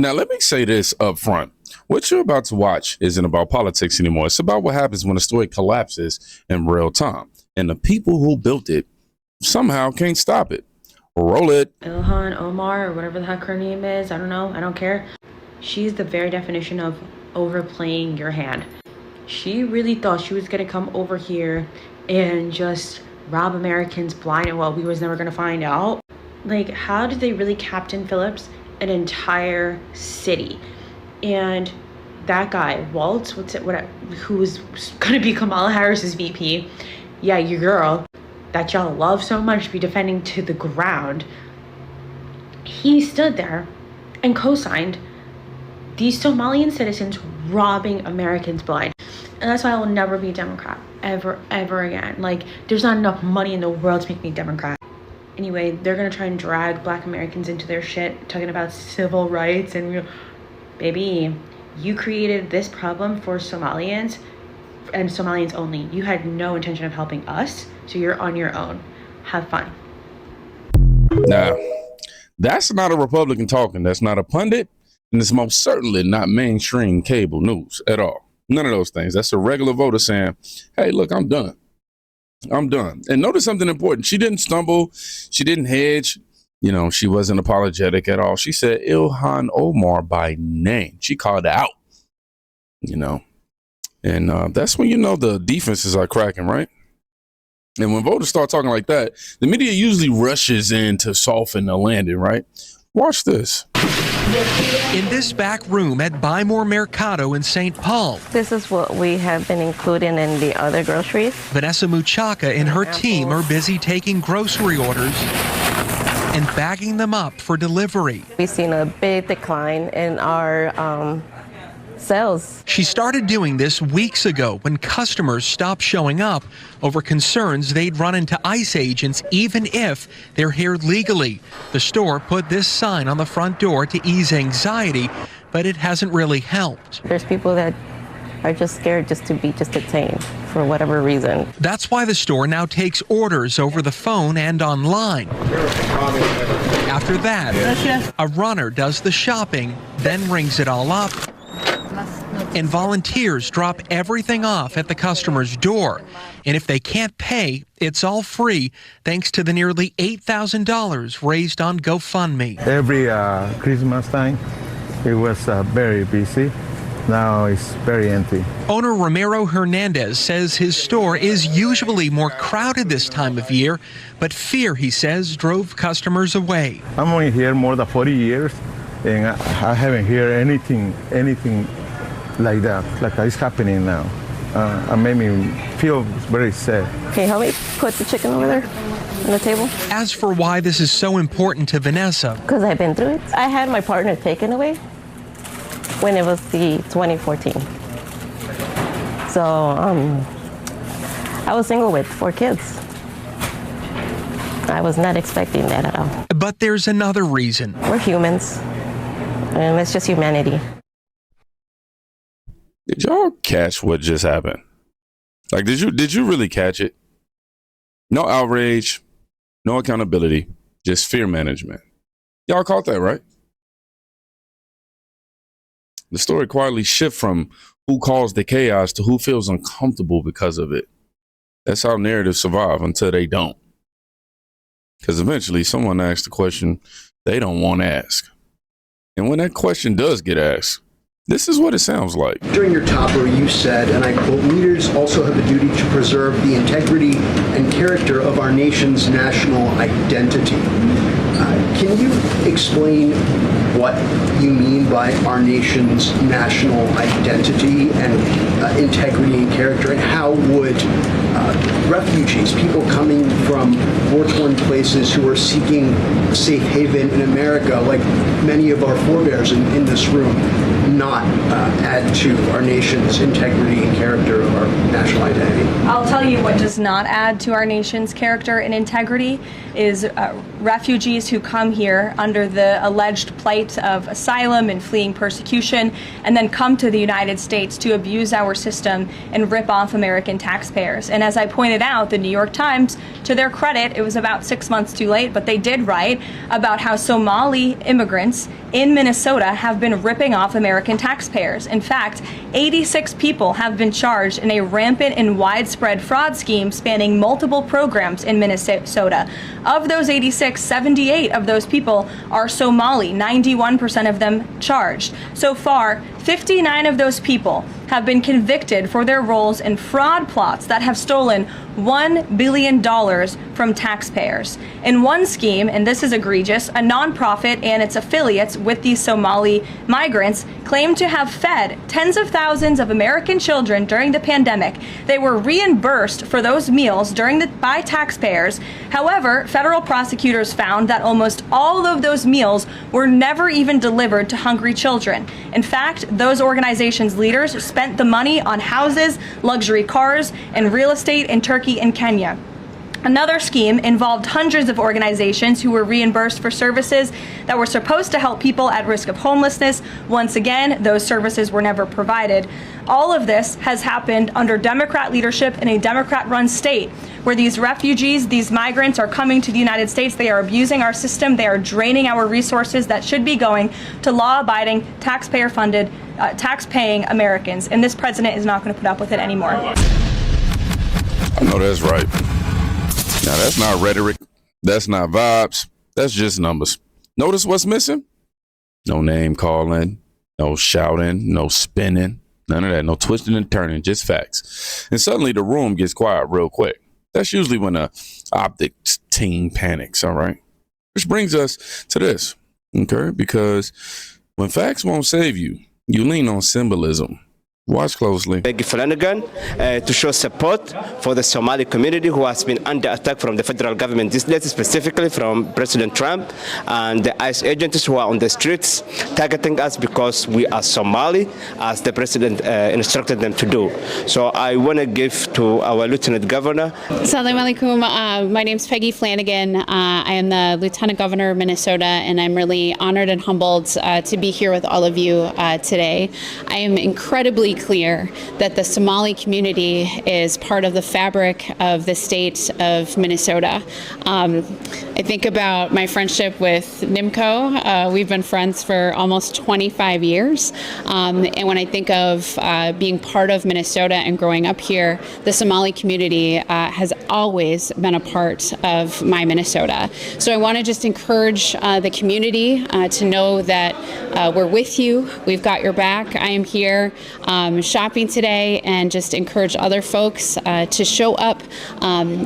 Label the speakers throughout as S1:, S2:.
S1: Now, let me say this up front. What you're about to watch isn't about politics anymore. It's about what happens when a story collapses in real time. And the people who built it somehow can't stop it. Roll it.
S2: Ilhan Omar, or whatever the heck her name is, I don't know, I don't care. She's the very definition of overplaying your hand. She really thought she was gonna come over here and just rob Americans blind, and well, we was never gonna find out. Like, how did they really Captain Phillips an entire city? And that guy, Waltz, who was gonna be Kamala Harris's VP, yeah, your girl, that y'all love so much to be defending to the ground, he stood there and co-signed these Somalian citizens robbing Americans blind. And that's why I will never be a Democrat, ever again. Like, there's not enough money in the world to make me a Democrat. Anyway, they're gonna try and drag Black Americans into their shit, talking about civil rights and, baby, you created this problem for Somalians and Somalians only. You had no intention of helping us, so you're on your own. Have fun.
S1: Now, that's not a Republican talking. That's not a pundit. And it's most certainly not mainstream cable news at all. None of those things. That's a regular voter saying, hey, look, I'm done. I'm done. And notice something important. She didn't stumble. She didn't hedge. You know, she wasn't apologetic at all. She said Ilhan Omar by name. She called it out, you know. And that's when you know the defenses are cracking, right? And when voters start talking like that, the media usually rushes in to soften the landing, right? Watch this.
S3: In this back room at Buy More Mercado in St. Paul,
S4: this is what we have been including in the other groceries.
S3: Vanessa Muchaka and her team are busy taking grocery orders and bagging them up for delivery.
S4: We've seen a big decline in our sales.
S3: She started doing this weeks ago when customers stopped showing up over concerns they'd run into ICE agents even if they're here legally. The store put this sign on the front door to ease anxiety, but it hasn't really helped.
S4: There's people that are just scared just to be detained for whatever reason.
S3: That's why the store now takes orders over the phone and online. After that, a runner does the shopping, then rings it all up, and volunteers drop everything off at the customer's door. And if they can't pay, it's all free thanks to the nearly $8,000 raised on GoFundMe.
S5: Every Christmas time, it was very busy. Now it's very empty.
S3: Owner Ramiro Hernandez says his store is usually more crowded this time of year, but fear, he says, drove customers away.
S5: I'm only here more than 40 years, and I haven't heard anything like that, like it's happening now. It made me feel very sad.
S4: Can you help me put the chicken over there on the table?
S3: As for why this is so important to Vanessa,
S4: because I've been through it. I had my partner taken away when it was the 2014. So I was single with 4 kids. I was not expecting that at all.
S3: But there's another reason.
S4: We're humans, and it's just humanity.
S1: Did y'all catch what just happened? Like, did you really catch it? No outrage, no accountability, just fear management. Y'all caught that, right? The story quietly shifts from who caused the chaos to who feels uncomfortable because of it. That's how narratives survive until they don't. Because eventually someone asks the question they don't want to ask. And when that question does get asked, this is what it sounds like.
S6: During your topper, you said, and I quote, "Leaders also have a duty to preserve the integrity and character of our nation's national identity." Can you explain what you mean by our nation's national identity and integrity and character, and how would refugees, people coming from war-torn places who are seeking safe haven in America, like many of our forebears in this room, not add to our nation's integrity and character of our national identity?
S7: I'll tell you what does not add to our nation's character and integrity is refugees who come here under the alleged plight of asylum and fleeing persecution, and then come to the United States to abuse our system and rip off American taxpayers. And as I pointed out, the New York Times, to their credit, it was about 6 months too late, but they did write about how Somali immigrants in Minnesota have been ripping off American taxpayers. In fact, 86 people have been charged in a rampant and widespread fraud scheme spanning multiple programs in Minnesota. Of those 86, 78 of those people are Somali, 91% of them charged. So far, 59 of those people have been convicted for their roles in fraud plots that have stolen $1 billion from taxpayers. In one scheme, and this is egregious, a nonprofit and its affiliates with these Somali migrants claimed to have fed tens of thousands of American children during the pandemic. They were reimbursed for those meals by taxpayers. However, federal prosecutors found that almost all of those meals were never even delivered to hungry children. In fact, those organizations' leaders spent the money on houses, luxury cars, and real estate in Turkey and Kenya. Another scheme involved hundreds of organizations who were reimbursed for services that were supposed to help people at risk of homelessness. Once again, those services were never provided. All of this has happened under Democrat leadership in a Democrat-run state where these refugees, these migrants are coming to the United States. They are abusing our system. They are draining our resources that should be going to law-abiding, taxpayer-funded, tax-paying Americans. And this president is not going to put up with it anymore.
S1: I know that's right. Now, that's not rhetoric. That's not vibes. That's just numbers. Notice what's missing? No name calling, no shouting, no spinning, none of that. No twisting and turning, just facts. And suddenly the room gets quiet real quick. That's usually when a optics team panics, all right? Which brings us to this, okay? Because when facts won't save you, you lean on symbolism. Watch closely.
S8: Peggy Flanagan to show support for the Somali community who has been under attack from the federal government, this lately specifically from President Trump and the ICE agents who are on the streets targeting us because we are Somali, as the president instructed them to do. So I want to give to our Lieutenant Governor.
S9: Assalamu alaikum. My name is Peggy Flanagan. I am the Lieutenant Governor of Minnesota, and I'm really honored and humbled to be here with all of you today. I am incredibly clear that the Somali community is part of the fabric of the state of Minnesota. I think about my friendship with Nimco. We've been friends for almost 25 years. And when I think of being part of Minnesota and growing up here, the Somali community has always been a part of my Minnesota. So I want to just encourage the community to know that we're with you. We've got your back. I am here shopping today, and just encourage other folks to show up,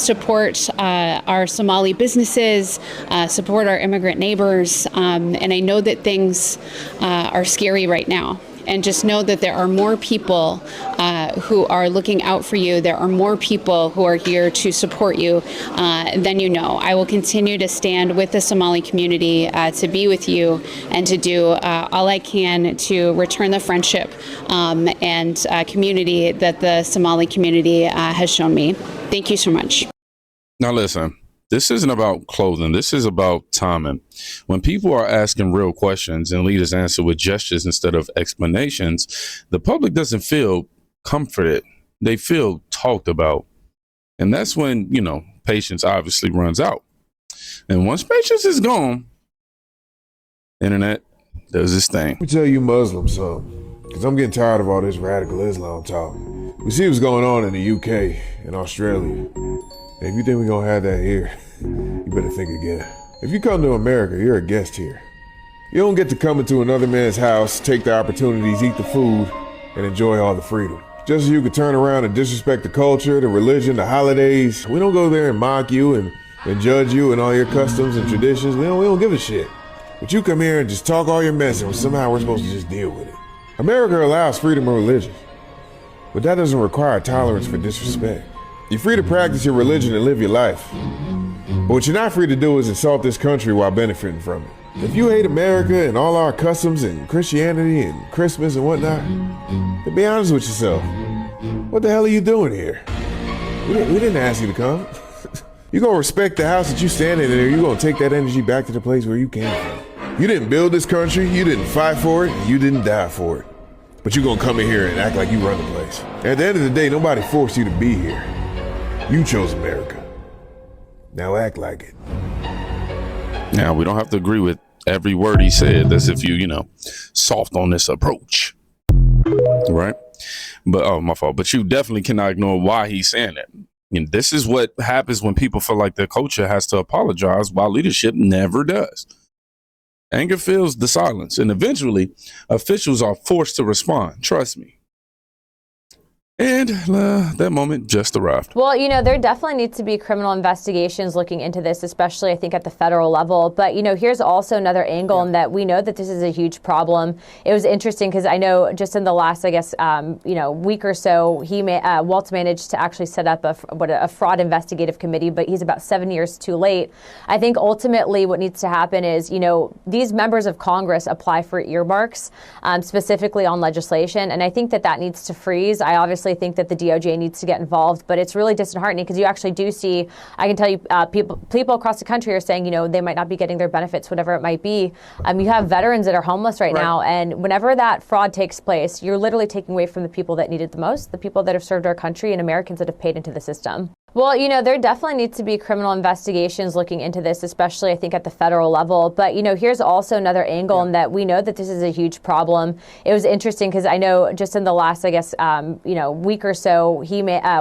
S9: support our Somali businesses, support our immigrant neighbors. And I know that things are scary right now. And just know that there are more people who are looking out for you. There are more people who are here to support you than you know. I will continue to stand with the Somali community to be with you and to do all I can to return the friendship and community that the Somali community has shown me. Thank you so much.
S1: Now listen. This isn't about clothing. This is about timing. When people are asking real questions and leaders answer with gestures instead of explanations, the public doesn't feel comforted. They feel talked about. And that's when, patience obviously runs out. And once patience is gone, internet does its thing.
S10: Let me tell you Muslims something, because I'm getting tired of all this radical Islam talk. We see what's going on in the UK and Australia. If you think we're gonna have that here, you better think again. If you come to America, you're a guest here. You don't get to come into another man's house, take the opportunities, eat the food, and enjoy all the freedom. Just as you could turn around and disrespect the culture, the religion, the holidays. We don't go there and mock you and judge you and all your customs and traditions. We don't give a shit. But you come here and just talk all your mess, and somehow we're supposed to just deal with it. America allows freedom of religion, but that doesn't require tolerance for disrespect. You're free to practice your religion and live your life. But what you're not free to do is insult this country while benefiting from it. If you hate America and all our customs and Christianity and Christmas and whatnot, then be honest with yourself. What the hell are you doing here? We didn't ask you to come. You're going to respect the house that you standing in, or you're going to take that energy back to the place where you came from. You didn't build this country, you didn't fight for it, you didn't die for it. But you're going to come in here and act like you run the place. At the end of the day, nobody forced you to be here. You chose America. Now act like it.
S1: Now, we don't have to agree with Every word he said, as if you know, soft on this approach, right? But oh, my fault. But you definitely cannot ignore why he's saying it. And this is what happens when people feel like their culture has to apologize while leadership never does. Anger fills the silence, and eventually officials are forced to respond. Trust me. And that moment just arrived.
S11: Well, you know, there definitely needs to be criminal investigations looking into this, especially I think at the federal level. But, you know, here's also another angle in that we know that this is a huge problem. It was interesting because I know just in the last, I guess, week or so, Walt managed to actually set up a fraud investigative committee, but he's about 7 years too late. I think ultimately what needs to happen is, you know, these members of Congress apply for earmarks, specifically on legislation. And I think that needs to freeze. I obviously think that the DOJ needs to get involved, but it's really disheartening because you actually do see, I can tell you, people across the country are saying, you know, they might not be getting their benefits, whatever it might be. You have veterans that are homeless right now, and whenever that fraud takes place, you're literally taking away from the people that need it the most, the people that have served our country and Americans that have paid into the system. Well, you know, there definitely needs to be criminal investigations looking into this, especially I think at the federal level. But, you know, here's also another angle in that we know that this is a huge problem. It was interesting because I know just in the last, I guess, week or so,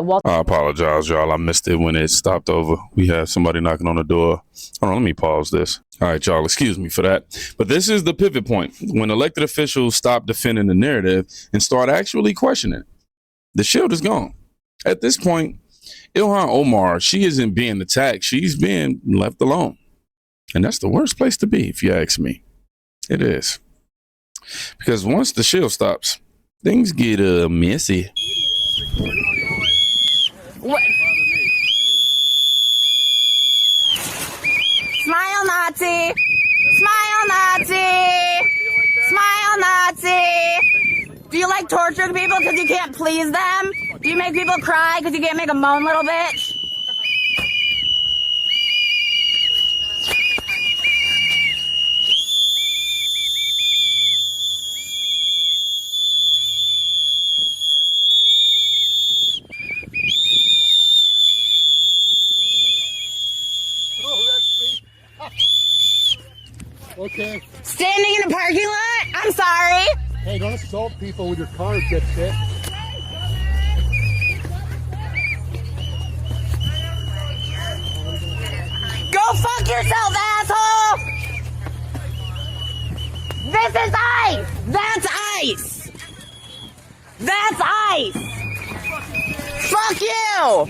S11: Walt.
S1: I apologize, y'all. I missed it when it stopped over. We have somebody knocking on the door. Hold on, let me pause this. All right, y'all, excuse me for that. But this is the pivot point when elected officials stop defending the narrative and start actually questioning it. The shield is gone. At this point, Ilhan Omar, she isn't being attacked. She's being left alone. And that's the worst place to be, if you ask me. It is. Because once the shield stops, things get messy.
S12: What? Smile, Nazi! Smile, Nazi! Smile, Nazi! Do you like torturing people because you can't please them? Do you make people cry because you can't make a moan, little bitch?
S13: Okay.
S12: Standing in a parking lot? I'm sorry.
S13: Hey, don't assault people with your car, dipshit.
S12: Go fuck yourself, asshole! This is ice! That's ice! That's ice! Fuck you!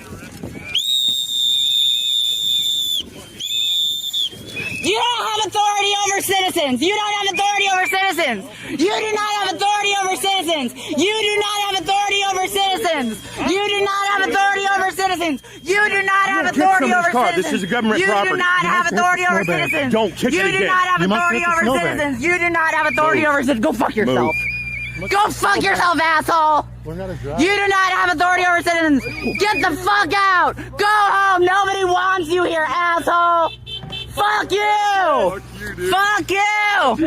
S12: You don't have authority over citizens! You don't have authority over citizens! You do not have authority over citizens! You do not have authority over citizens! You do not have authority over citizens! You do not have authority over citizens!
S13: This is a government property.
S12: You do not have authority over citizens!
S13: Don't kick it again.
S12: You do not have authority over citizens! You do not have authority over citizens! Go fuck yourself! Go fuck yourself, asshole! You do not have authority over citizens! Get the fuck out! Go home! Nobody wants you here, asshole! Fuck you! Fuck you!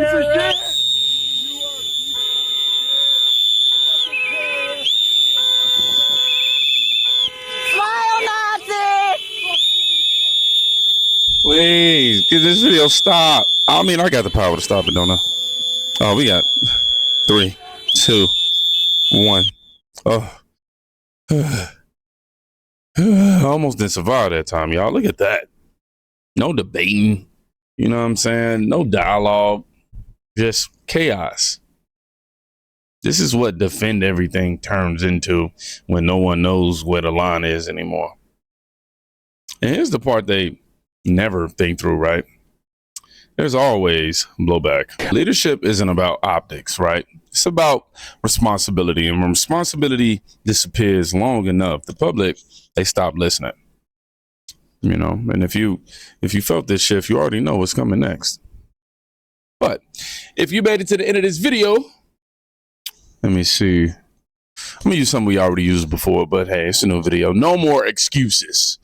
S12: Smile, Nazi!
S1: Please, get this video stop. I mean, I got the power to stop it, don't I? Oh, we got 3, 2, 1. Oh. I almost didn't survive that time, y'all. Look at that. No debating. You know what I'm saying? No dialogue. Just chaos. This is what defend everything turns into when no one knows where the line is anymore. And here's the part they never think through, right? There's always blowback. Leadership isn't about optics, right? It's about responsibility. And when responsibility disappears long enough, the public, they stop listening. You know, and if you felt this shift, you already know what's coming next. But if you made it to the end of this video, let me see. I'm gonna use something we already used before, but hey, it's a new video. No more excuses.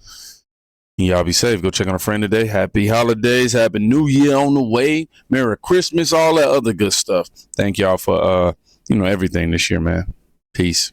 S1: Y'all be safe. Go check on a friend today. Happy holidays. Happy New Year on the way. Merry Christmas. All that other good stuff. Thank y'all for everything this year, man. Peace.